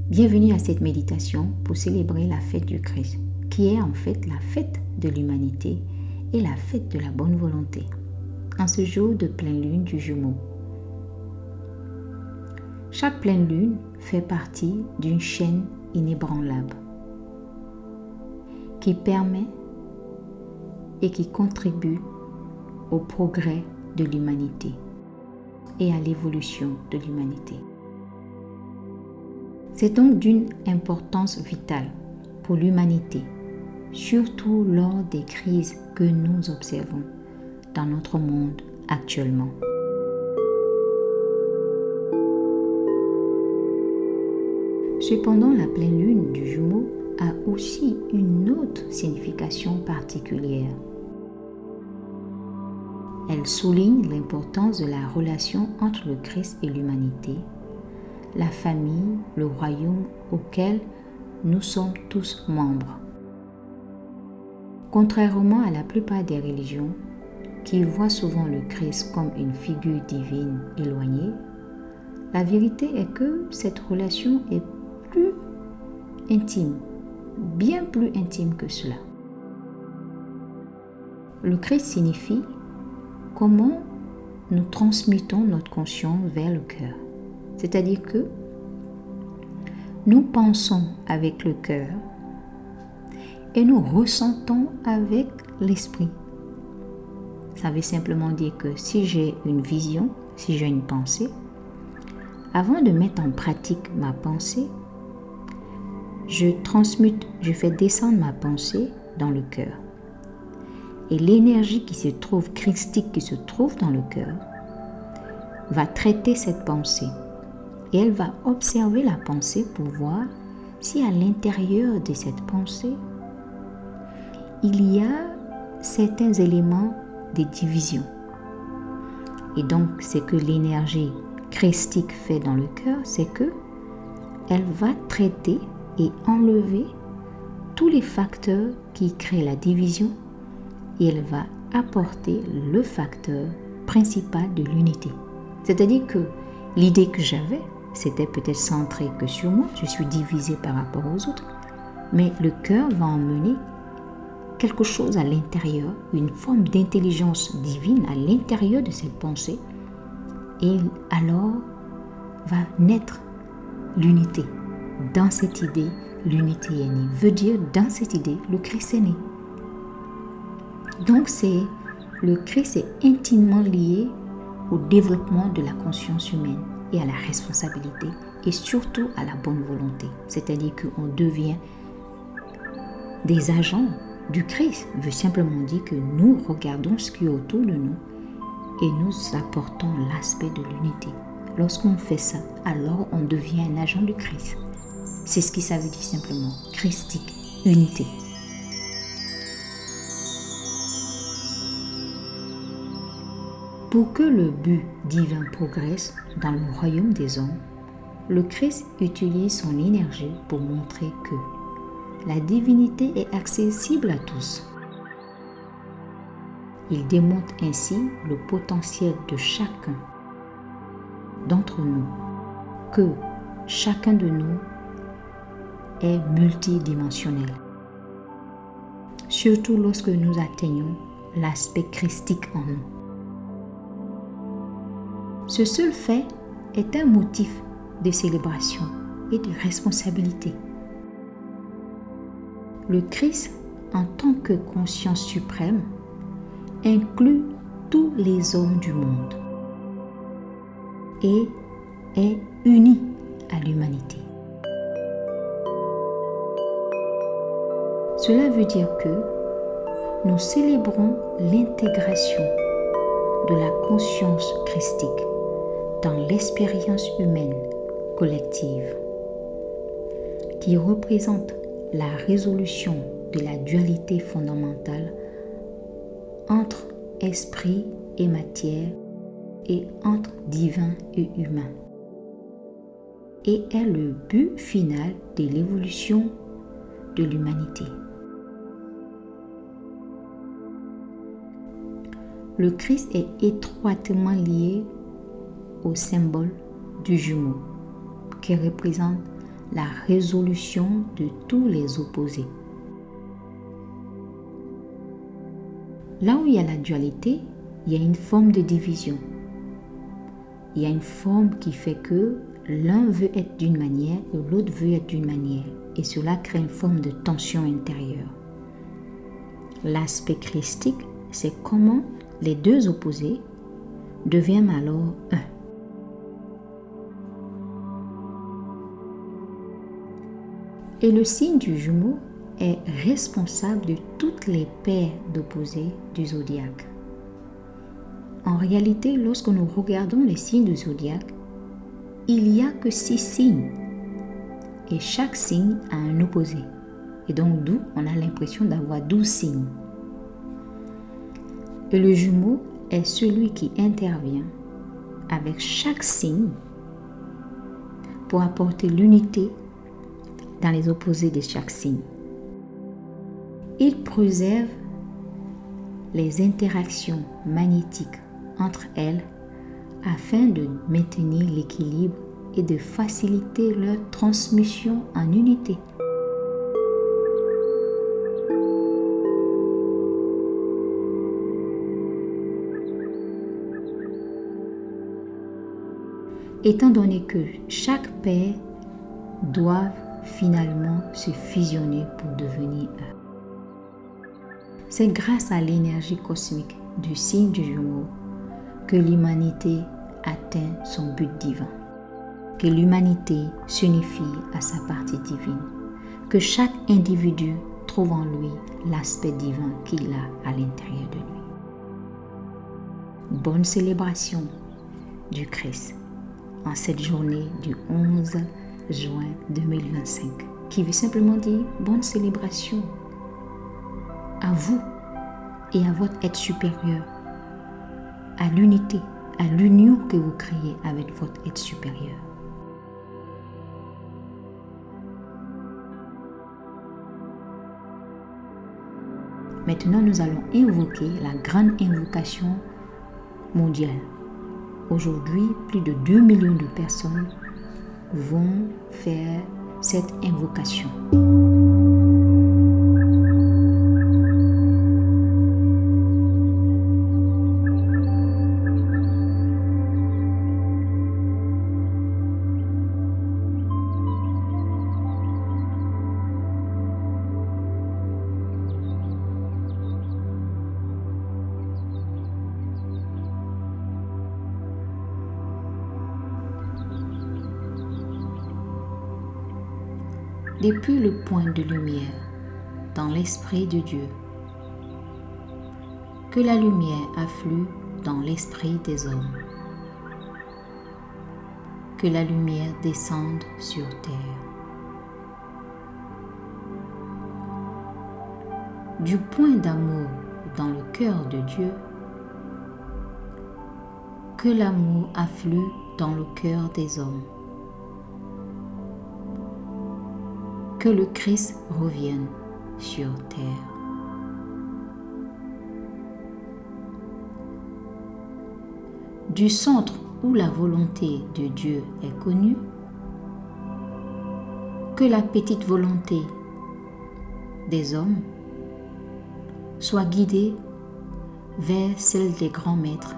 Bienvenue à cette méditation pour célébrer la fête du Christ, qui est en fait la fête de l'humanité et la fête de la bonne volonté, en ce jour de pleine lune du Jumeau. Chaque pleine lune fait partie d'une chaîne inébranlable qui permet et qui contribue au progrès de l'humanité et à l'évolution de l'humanité. C'est donc d'une importance vitale pour l'humanité, surtout lors des crises que nous observons dans notre monde actuellement. Cependant, la pleine lune du Jumeau a aussi une autre signification particulière. Elle souligne l'importance de la relation entre le Christ et l'humanité, la famille, le royaume auquel nous sommes tous membres. Contrairement à la plupart des religions, qui voient souvent le Christ comme une figure divine éloignée, la vérité est que cette relation est plus intime, bien plus intime que cela. Le Christ signifie comment nous transmettons notre conscience vers le cœur. C'est-à-dire que nous pensons avec le cœur et nous ressentons avec l'esprit. Ça veut simplement dire que si j'ai une vision, si j'ai une pensée, avant de mettre en pratique ma pensée, je fais descendre ma pensée dans le cœur. Et l'énergie qui se trouve, christique qui se trouve dans le cœur, va traiter cette pensée. Et elle va observer la pensée pour voir si à l'intérieur de cette pensée, il y a certains éléments de division. Et donc, ce que l'énergie christique fait dans le cœur, c'est que elle va traiter et enlever tous les facteurs qui créent la division et elle va apporter le facteur principal de l'unité. C'est-à-dire que l'idée que j'avais, c'était peut-être centré que sur moi, je suis divisée par rapport aux autres, mais le cœur va emmener quelque chose à l'intérieur, une forme d'intelligence divine à l'intérieur de cette pensée, et alors va naître l'unité. Dans cette idée, l'unité est née. Veut dire, dans cette idée, le Christ est né. Donc, le Christ est intimement lié au développement de la conscience humaine et à la responsabilité et surtout à la bonne volonté. C'est-à-dire qu'on devient des agents du Christ. Veut simplement dire que nous regardons ce qui est autour de nous et nous apportons l'aspect de l'unité. Lorsqu'on fait ça, alors on devient un agent du Christ. C'est ce que ça veut dire simplement, christique, unité. Pour que le but divin progresse dans le royaume des hommes, le Christ utilise son énergie pour montrer que la divinité est accessible à tous. Il démontre ainsi le potentiel de chacun d'entre nous, que chacun de nous est multidimensionnel. Surtout lorsque nous atteignons l'aspect christique en nous. Ce seul fait est un motif de célébration et de responsabilité. Le Christ, en tant que conscience suprême, inclut tous les hommes du monde et est uni à l'humanité. Cela veut dire que nous célébrons l'intégration de la conscience christique dans l'expérience humaine collective qui représente la résolution de la dualité fondamentale entre esprit et matière et entre divin et humain et est le but final de l'évolution de l'humanité. Le Christ est étroitement lié au symbole du jumeau qui représente la résolution de tous les opposés. Là où il y a la dualité, il y a une forme de division. Il y a une forme qui fait que l'un veut être d'une manière et l'autre veut être d'une manière. Et cela crée une forme de tension intérieure. L'aspect christique, c'est comment les deux opposés deviennent alors un. Et le signe du Jumeau est responsable de toutes les paires d'opposés du zodiaque. En réalité, lorsque nous regardons les signes du zodiaque, il n'y a que 6 signes. Et chaque signe a un opposé. Et donc, d'où on a l'impression d'avoir 12 signes. Et le Jumeau est celui qui intervient avec chaque signe pour apporter l'unité dans les opposés de chaque signe. Il préserve les interactions magnétiques entre elles afin de maintenir l'équilibre et de faciliter leur transmission en unité. Étant donné que chaque paire doit finalement se fusionner pour devenir un. C'est grâce à l'énergie cosmique du signe du Jumeau que l'humanité atteint son but divin, que l'humanité s'unifie à sa partie divine, que chaque individu trouve en lui l'aspect divin qu'il a à l'intérieur de lui. Bonne célébration du Christ en cette journée du 11 juin 2025, qui veut simplement dire bonne célébration à vous et à votre être supérieur, à l'unité, à l'union que vous créez avec votre être supérieur. Maintenant, nous allons invoquer la grande invocation mondiale. Aujourd'hui, plus de 2 millions de personnes vont faire cette invocation. Depuis le point de lumière dans l'esprit de Dieu, que la lumière afflue dans l'esprit des hommes, que la lumière descende sur terre. Du point d'amour dans le cœur de Dieu, que l'amour afflue dans le cœur des hommes. Que le Christ revienne sur terre. Du centre où la volonté de Dieu est connue, que la petite volonté des hommes soit guidée vers celle des grands maîtres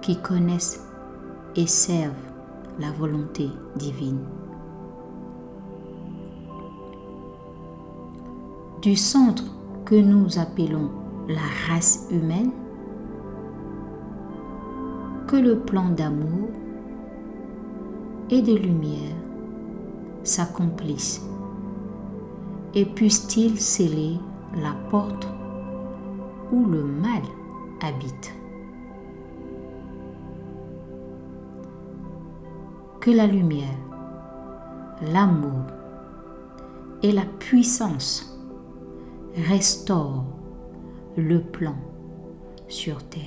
qui connaissent et servent la volonté divine. Du centre que nous appelons la race humaine, que le plan d'amour et de lumière s'accomplisse et puisse-t-il sceller la porte où le mal habite. Que la lumière, l'amour et la puissance restaure le plan sur terre.